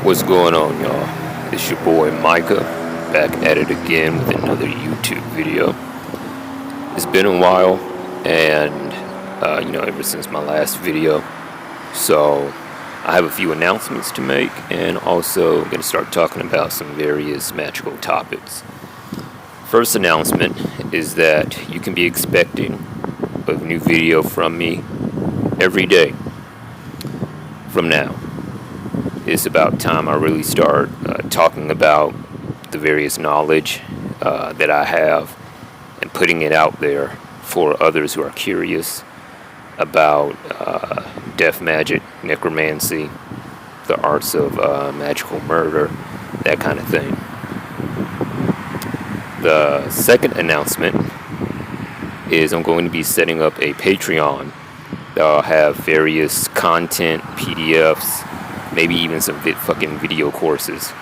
What's going on, y'all? It's your boy Micah, back at it again with another YouTube video. It's been a while, and ever since my last video, so I have a few announcements to make, and also I'm going to start talking about some various magical topics. First announcement is that you can be expecting a new video from me every day from now. It's about time I really start talking about the various knowledge that I have and putting it out there for others who are curious about death magic, necromancy, the arts of magical murder, that kind of thing. The second announcement is I'm going to be setting up a Patreon that'll have various content, PDFs, maybe even some fucking video courses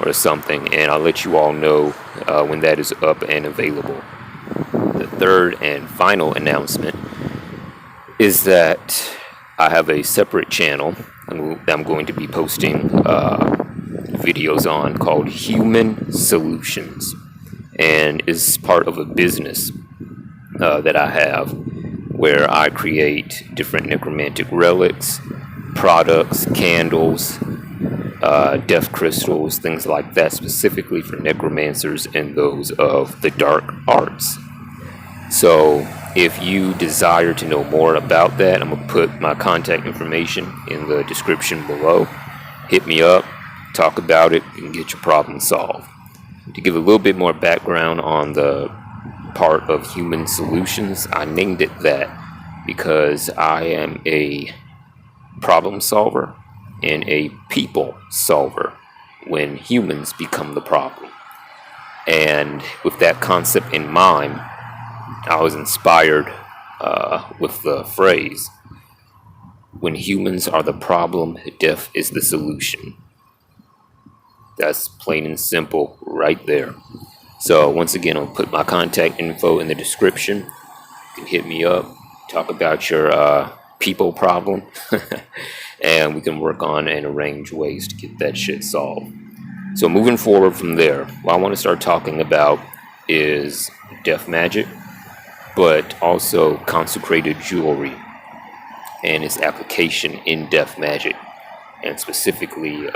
or something, and I'll let you all know when that is up and available. The third and final announcement is that I have a separate channel that I'm going to be posting videos on called Human Solutions, and is part of a business that I have where I create different necromantic relics, products, candles, death crystals, things like that, specifically for necromancers and those of the dark arts. So if you desire to know more about that, I'm going to put my contact information in the description below. Hit me up, talk about it, and get your problem solved. To give a little bit more background on the part of Human Solutions, I named it that because I am a problem solver and a people solver when humans become the problem. And with that concept in mind, I was inspired with the phrase, when humans are the problem, death is the solution. That's plain and simple right there. So once again, I'll put my contact info in the description. You can hit me up, talk about your people problem, and we can work on and arrange ways to get that shit solved. So moving forward from there, what I want to start talking about is death magic, but also consecrated jewelry and its application in death magic, and specifically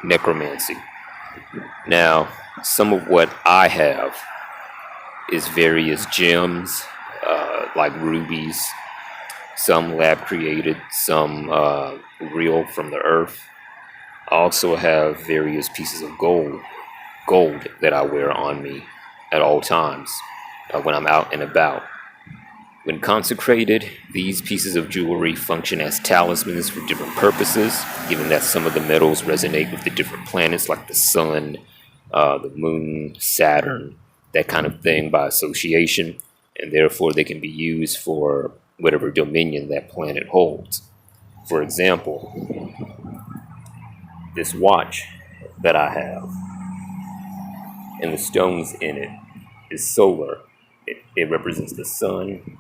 necromancy. Now, some of what I have is various gems, like rubies, some lab created, some real from the earth. I also have various pieces of gold that I wear on me at all times when I'm out and about. When consecrated, these pieces of jewelry function as talismans for different purposes, given that some of the metals resonate with the different planets like the sun, the moon, Saturn, that kind of thing by association, and therefore they can be used for whatever dominion that planet holds. For example, this watch that I have, and the stones in it, is solar. It represents the sun,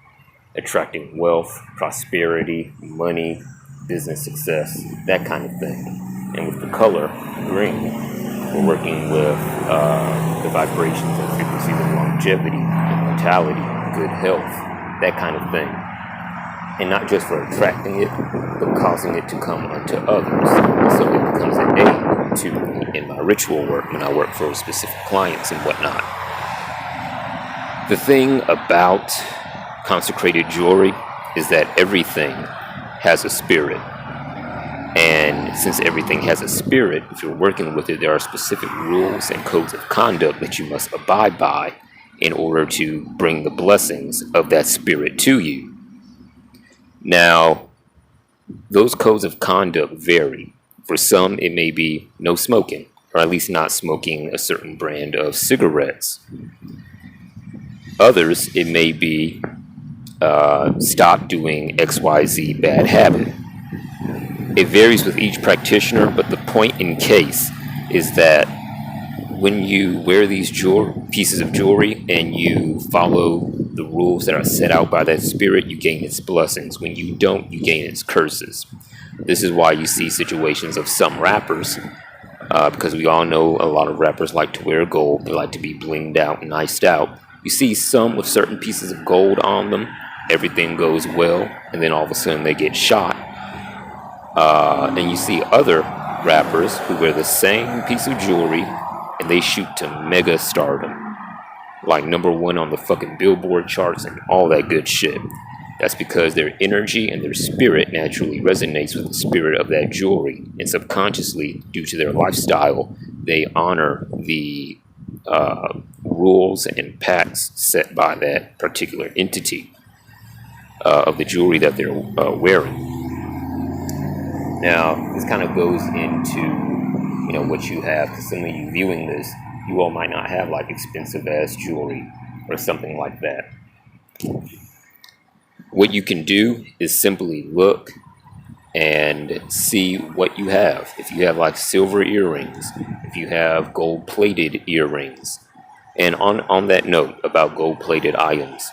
attracting wealth, prosperity, money, business success, that kind of thing. And with the color green, we're working with the vibrations and frequencies of longevity, immortality, good health, that kind of thing. And not just for attracting it, but causing it to come unto others. So it becomes an aid to me in my ritual work when I work for specific clients and whatnot. The thing about consecrated jewelry is that everything has a spirit. And since everything has a spirit, if you're working with it, there are specific rules and codes of conduct that you must abide by in order to bring the blessings of that spirit to you. Now, those codes of conduct vary. For some, it may be no smoking, or at least not smoking a certain brand of cigarettes. Others, it may be stop doing XYZ bad habit. It varies with each practitioner, but the point in case is that when you wear these pieces of jewelry and you follow the rules that are set out by that spirit, you gain its blessings. When you don't, you gain its curses. This is why you see situations of some rappers because we all know a lot of rappers like to wear gold. They like to be blinged out and iced out. You see some with certain pieces of gold on them. Everything goes well, and then all of a sudden they get shot. And you see other rappers who wear the same piece of jewelry, and they shoot to mega stardom, like #1 on the fucking Billboard charts and all that good shit. That's because their energy and their spirit naturally resonates with the spirit of that jewelry, and subconsciously, due to their lifestyle, they honor the rules and pacts set by that particular entity of the jewelry that they're wearing. Now, this kind of goes into, what you have. Because some of you viewing this, you all might not have like expensive ass jewelry or something like that. What you can do is simply look and see what you have. If you have like silver earrings, if you have gold-plated earrings. And on that note about gold-plated items,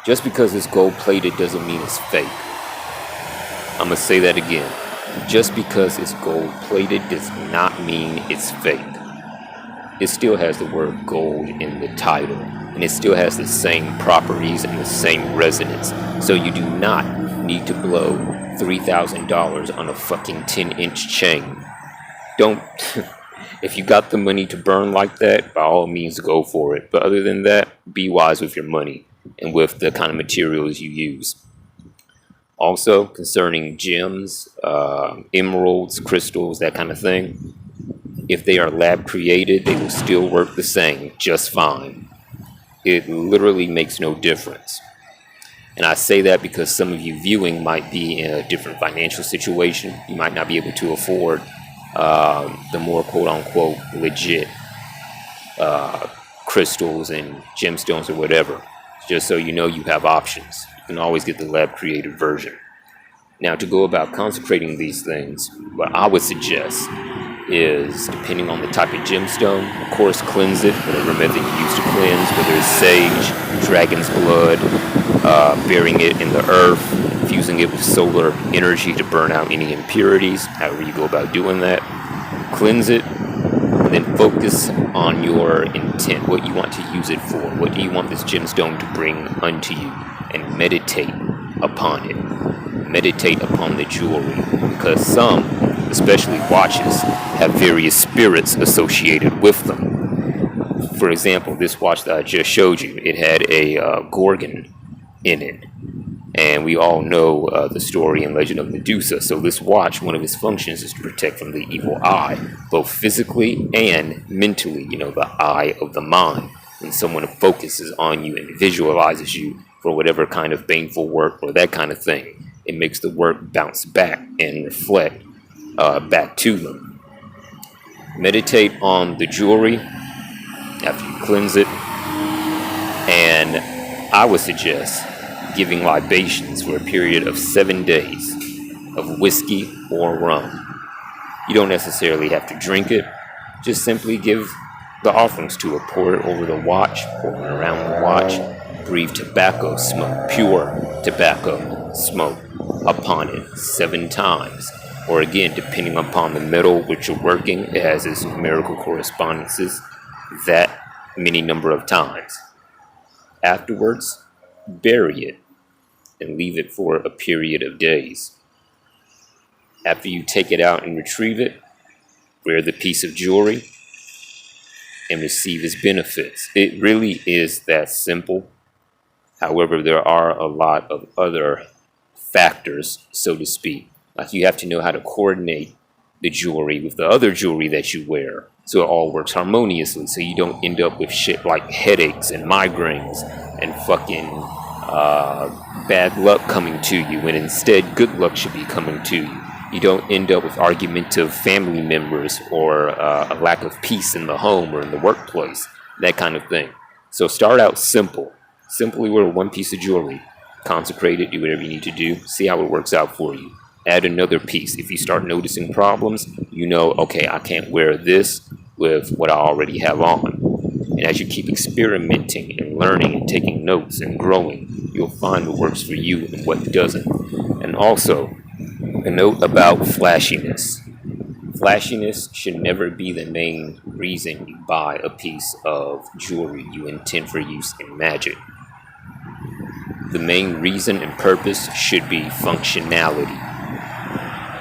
just because it's gold-plated doesn't mean it's fake. I'm going to say that again. Just because it's gold-plated does not mean it's fake. It still has the word gold in the title, and it still has the same properties and the same resonance. So you do not need to blow $3,000 on a fucking 10-inch chain. Don't. If you got the money to burn like that, by all means go for it. But other than that, be wise with your money and with the kind of materials you use. Also, concerning gems, emeralds, crystals, that kind of thing, if they are lab created, they will still work the same just fine. It literally makes no difference. And I say that because some of you viewing might be in a different financial situation. You might not be able to afford the more quote-unquote legit crystals and gemstones or whatever. Just so you know, you have options. You can always get the lab-created version. Now, to go about consecrating these things, what I would suggest is, depending on the type of gemstone, of course, cleanse it, whatever method you use to cleanse, whether it's sage, dragon's blood, burying it in the earth, infusing it with solar energy to burn out any impurities, however you go about doing that. Cleanse it, and then focus on your intent, what you want to use it for. What do you want this gemstone to bring unto you? And meditate upon it. Meditate upon the jewelry, because some, especially watches, have various spirits associated with them. For example, this watch that I just showed you, it had a gorgon in it. And we all know the story and legend of Medusa. So this watch, one of its functions is to protect from the evil eye, both physically and mentally, the eye of the mind. When someone focuses on you and visualizes you for whatever kind of baneful work or that kind of thing, it makes the work bounce back and reflect back to them. Meditate on the jewelry after you cleanse it, and I would suggest giving libations for a period of 7 days of whiskey or rum. You don't necessarily have to drink it, just simply give the offerings to it. Pour it over the watch, pour it around the watch, breathe tobacco smoke, pure tobacco smoke upon it 7 times. Or again, depending upon the metal which you're working, it has its numerical correspondences that many number of times. Afterwards, bury it and leave it for a period of days. After you take it out and retrieve it, wear the piece of jewelry and receive its benefits. It really is that simple. However, there are a lot of other factors, so to speak. Like you have to know how to coordinate the jewelry with the other jewelry that you wear, so it all works harmoniously, so you don't end up with shit like headaches and migraines and fucking bad luck coming to you, when instead good luck should be coming to you. You don't end up with argumentative family members or a lack of peace in the home or in the workplace, that kind of thing. So start out simple. Simply wear one piece of jewelry, consecrate it, do whatever you need to do, see how it works out for you. Add another piece. If you start noticing problems, you know, okay, I can't wear this with what I already have on. And as you keep experimenting and learning and taking notes and growing, you'll find what works for you and what doesn't. And also, a note about flashiness. Flashiness should never be the main reason you buy a piece of jewelry you intend for use in magic. The main reason and purpose should be functionality.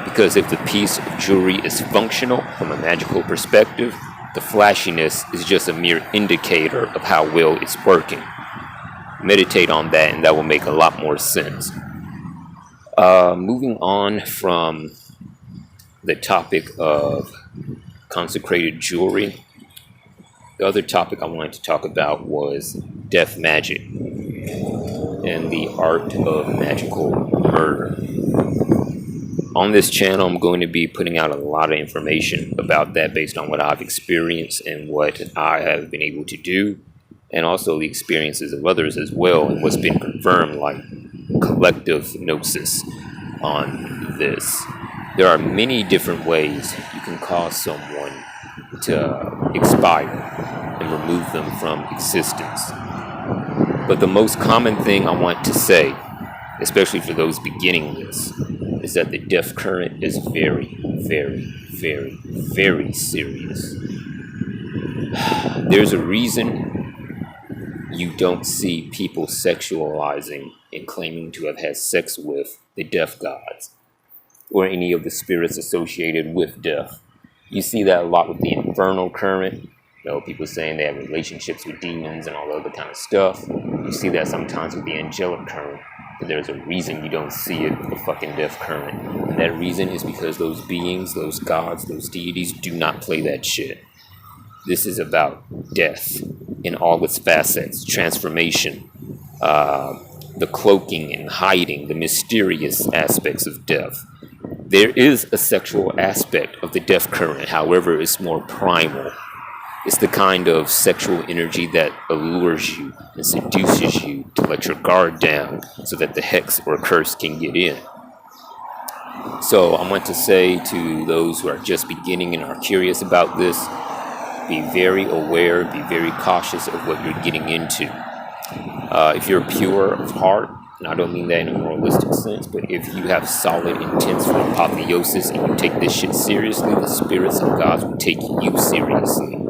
Because if the piece of jewelry is functional from a magical perspective, the flashiness is just a mere indicator of how well it's working. Meditate on that and that will make a lot more sense. Moving on from the topic of consecrated jewelry, the other topic I wanted to talk about was death magic and the art of magical murder. On this channel, I'm going to be putting out a lot of information about that based on what I've experienced and what I have been able to do, and also the experiences of others as well, and what's been confirmed, like collective gnosis on this. There are many different ways you can cause someone to expire and remove them from existence. But the most common thing I want to say, especially for those beginning this, is that the death current is very, very, very, very serious. There's a reason you don't see people sexualizing and claiming to have had sex with the death gods or any of the spirits associated with death. You see that a lot with the infernal current. You know, people saying they have relationships with demons and all the other kind of stuff. You see that sometimes with the angelic current. But there's a reason you don't see it with the fucking death current. And that reason is because those beings, those gods, those deities do not play that shit. This is about death in all its facets, transformation, the cloaking and hiding, the mysterious aspects of death. There is a sexual aspect of the death current, however, it's more primal. It's the kind of sexual energy that allures you and seduces you to let your guard down so that the hex or curse can get in. So I want to say to those who are just beginning and are curious about this, be very aware, be very cautious of what you're getting into. If you're pure of heart, and I don't mean that in a moralistic sense, but if you have solid intents for apotheosis and you take this shit seriously, the spirits and gods will take you seriously.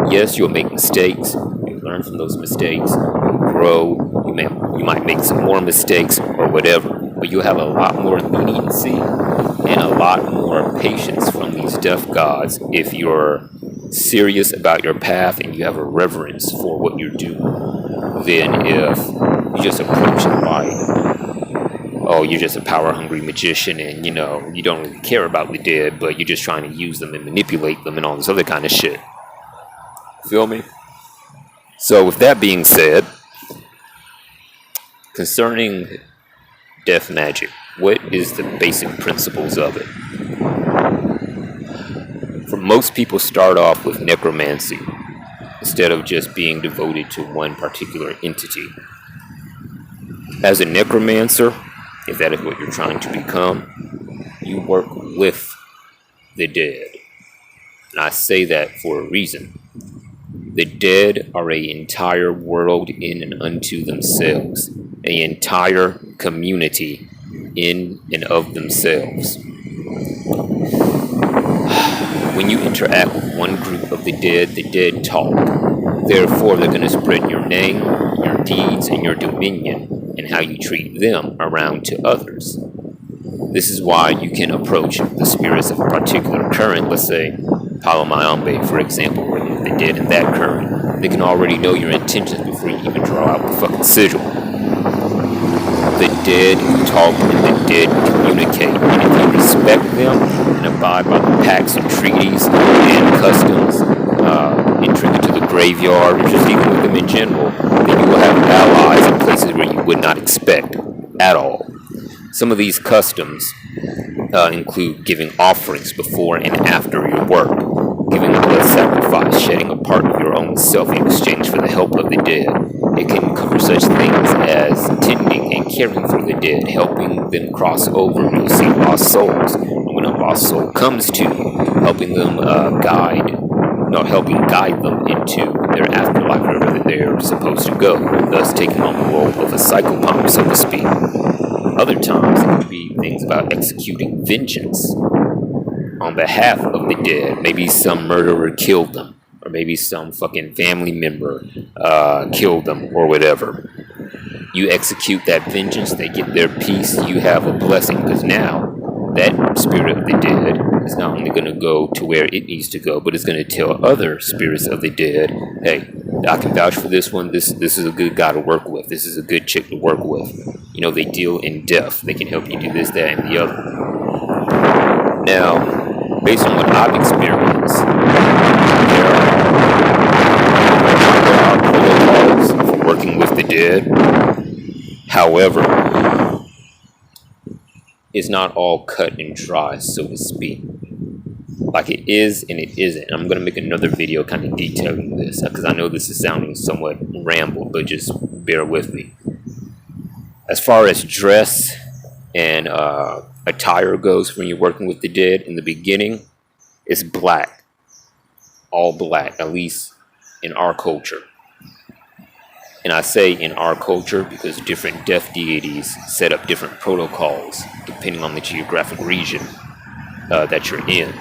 Yes, you'll make mistakes. You'll learn from those mistakes. You'll grow. You might make some more mistakes or whatever. But you'll have a lot more leniency and a lot more patience from these death gods if you're serious about your path and you have a reverence for what you're doing, than if you just approach it like, oh, you're just a power-hungry magician and, you know, you don't really care about the dead, but you're just trying to use them and manipulate them and all this other kind of shit. Feel me? So with that being said, concerning death magic, what is the basic principles of it? For most people start off with necromancy instead of just being devoted to one particular entity. As a necromancer, if that is what you're trying to become, you work with the dead. And I say that for a reason. The dead are an entire world in and unto themselves, an entire community in and of themselves. When you interact with one group of the dead talk. Therefore, they're going to spread your name, your deeds, and your dominion, and how you treat them around to others. This is why you can approach the spirits of a particular current, let's say Palomayambe, for example, or the dead in that current. They can already know your intentions before you even draw out the fucking sigil. The dead talk and the dead communicate, and if you respect them and abide by the pacts and treaties and customs, entering into the graveyard, or just even with them in general, then you will have allies in places where you would not expect at all. Some of these customs include giving offerings before and after your work, giving a blood sacrifice, shedding a part of your own self in exchange for the help of the dead. It can cover such things as tending and caring for the dead, helping them cross over when you see lost souls. And when a lost soul comes to you, helping them helping guide them into their afterlife, wherever they're supposed to go, thus taking on the role of a psychopomp, so to speak. Other times, it could be things about executing vengeance. on behalf of the dead. Maybe some murderer killed them, or maybe some fucking family member killed them, or whatever. You execute that vengeance, they get their peace, you have a blessing, because now that spirit of the dead is not only going to go to where it needs to go, but it's going to tell other spirits of the dead, hey, I can vouch for this one. This is a good guy to work with. This is a good chick to work with. You know, they deal in death. They can help you do this, that, and the other. Now, based on what I've experienced, there are protocols for working with the dead. However, it's not all cut and dry, so to speak. Like it is and it isn't. I'm going to make another video kind of detailing this, because I know this is sounding somewhat rambled, but just bear with me. As far as dress and attire goes when you're working with the dead, in the beginning, it's black. All black, at least in our culture. And I say in our culture because different death deities set up different protocols depending on the geographic region that you're in.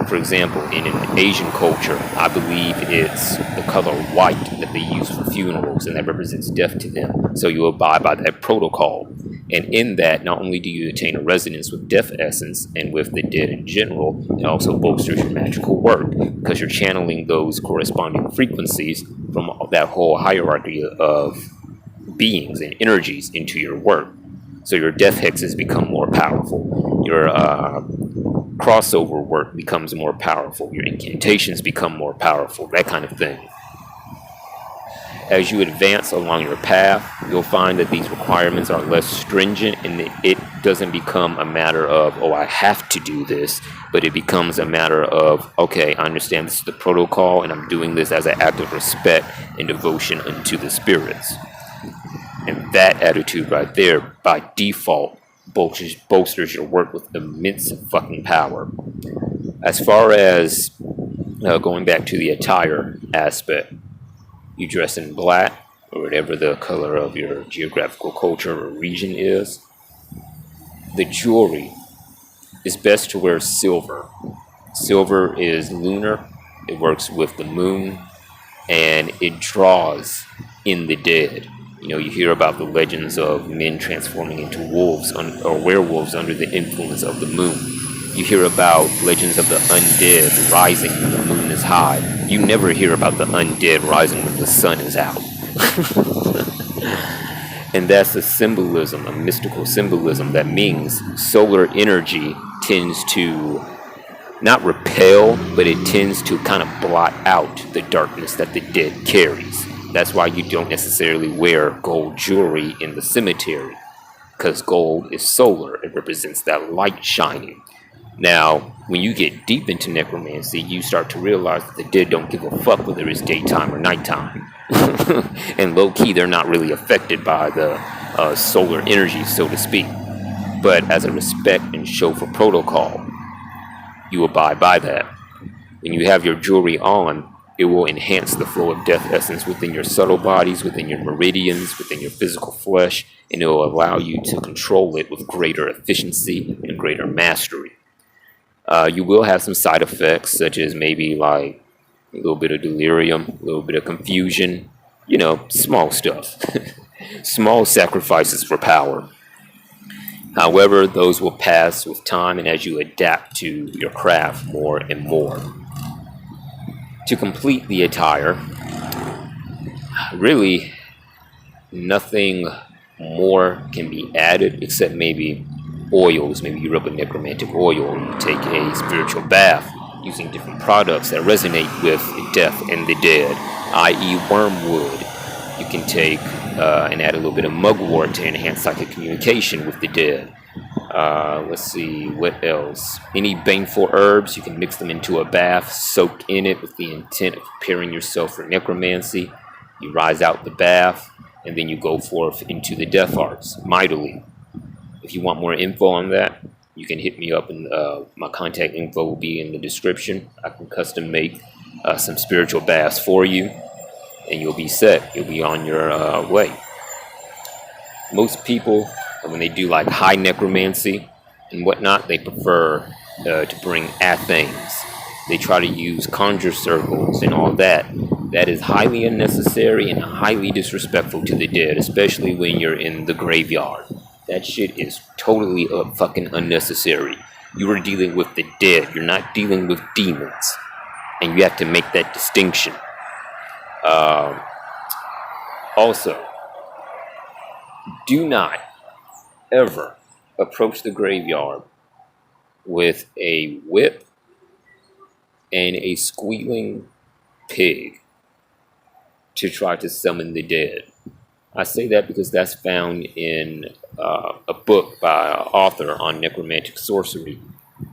For example, in an Asian culture, I believe it's the color white that they use for funerals, and that represents death to them. So you abide by that protocol. And in that, not only do you attain a resonance with death essence and with the dead in general, it also bolsters your magical work, because you're channeling those corresponding frequencies from that whole hierarchy of beings and energies into your work. So your death hexes become more powerful. Your crossover work becomes more powerful. Your incantations become more powerful, that kind of thing. As you advance along your path, you'll find that these requirements are less stringent, and it doesn't become a matter of, oh, I have to do this, but it becomes a matter of, okay, I understand this is the protocol, and I'm doing this as an act of respect and devotion unto the spirits. And that attitude right there, by default, bolsters your work with immense fucking power. As far as going back to the attire aspect, you dress in black, or whatever the color of your geographical culture or region is. The jewelry is best to wear silver. Silver is lunar, it works with the moon, and it draws in the dead. You know, you hear about the legends of men transforming into wolves or werewolves under the influence of the moon. You hear about legends of the undead rising when the moon is high. You never hear about the undead rising when the sun is out. And that's a symbolism, a mystical symbolism that means solar energy tends to not repel, but it tends to kind of blot out the darkness that the dead carries. That's why you don't necessarily wear gold jewelry in the cemetery, because gold is solar. It represents that light shining. Now, when you get deep into necromancy, you start to realize that the dead don't give a fuck whether it's daytime or nighttime. And low-key, they're not really affected by the solar energy, so to speak. But as a respect and show for protocol, you abide by that. When you have your jewelry on, it will enhance the flow of death essence within your subtle bodies, within your meridians, within your physical flesh, and it will allow you to control it with greater efficiency and greater mastery. You will have some side effects, such as maybe like a little bit of delirium, a little bit of confusion, you know, small stuff. Small sacrifices for power. However, those will pass with time and as you adapt to your craft more and more. To complete the attire, really nothing more can be added except maybe oils. Maybe you rub a necromantic oil, you take a spiritual bath using different products that resonate with death and the dead, i.e. wormwood. You can take and add a little bit of mugwort to enhance psychic communication with the dead. Let's see, what else? Any baneful herbs, you can mix them into a bath, soak in it with the intent of preparing yourself for necromancy. You rise out the bath, and then you go forth into the death arts, mightily. If you want more info on that, you can hit me up, and my contact info will be in the description. I can custom make some spiritual baths for you, and you'll be set. You'll be on your way. Most people, when they do like high necromancy and whatnot, they prefer to bring things. They try to use conjure circles and all that. That is highly unnecessary and highly disrespectful to the dead, especially when you're in the graveyard. That shit is totally fucking unnecessary. You are dealing with the dead. You're not dealing with demons. And you have to make that distinction. Also, do not ever approach the graveyard with a whip and a squealing pig to try to summon the dead. I say that because that's found in a book by an author on necromantic sorcery,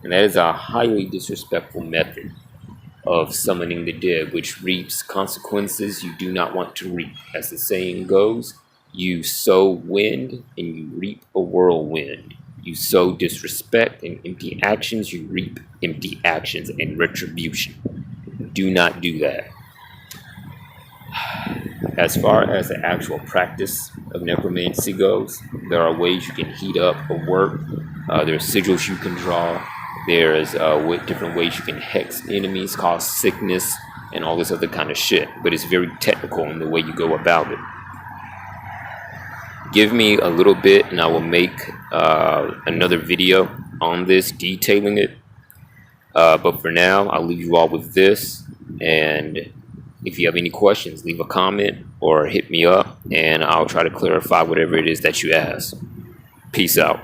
and that is a highly disrespectful method of summoning the dead, which reaps consequences you do not want to reap. As the saying goes, you sow wind and you reap a whirlwind. You sow disrespect and empty actions, you reap empty actions and retribution. Do not do that. As far as the actual practice of necromancy goes, there are ways you can heat up a work. There's sigils you can draw. There's different ways you can hex enemies, cause sickness, and all this other kind of shit. But it's very technical in the way you go about it. Give me a little bit and I will make another video on this, detailing it. But for now, I'll leave you all with this. And if you have any questions, leave a comment or hit me up, and I'll try to clarify whatever it is that you ask. Peace out.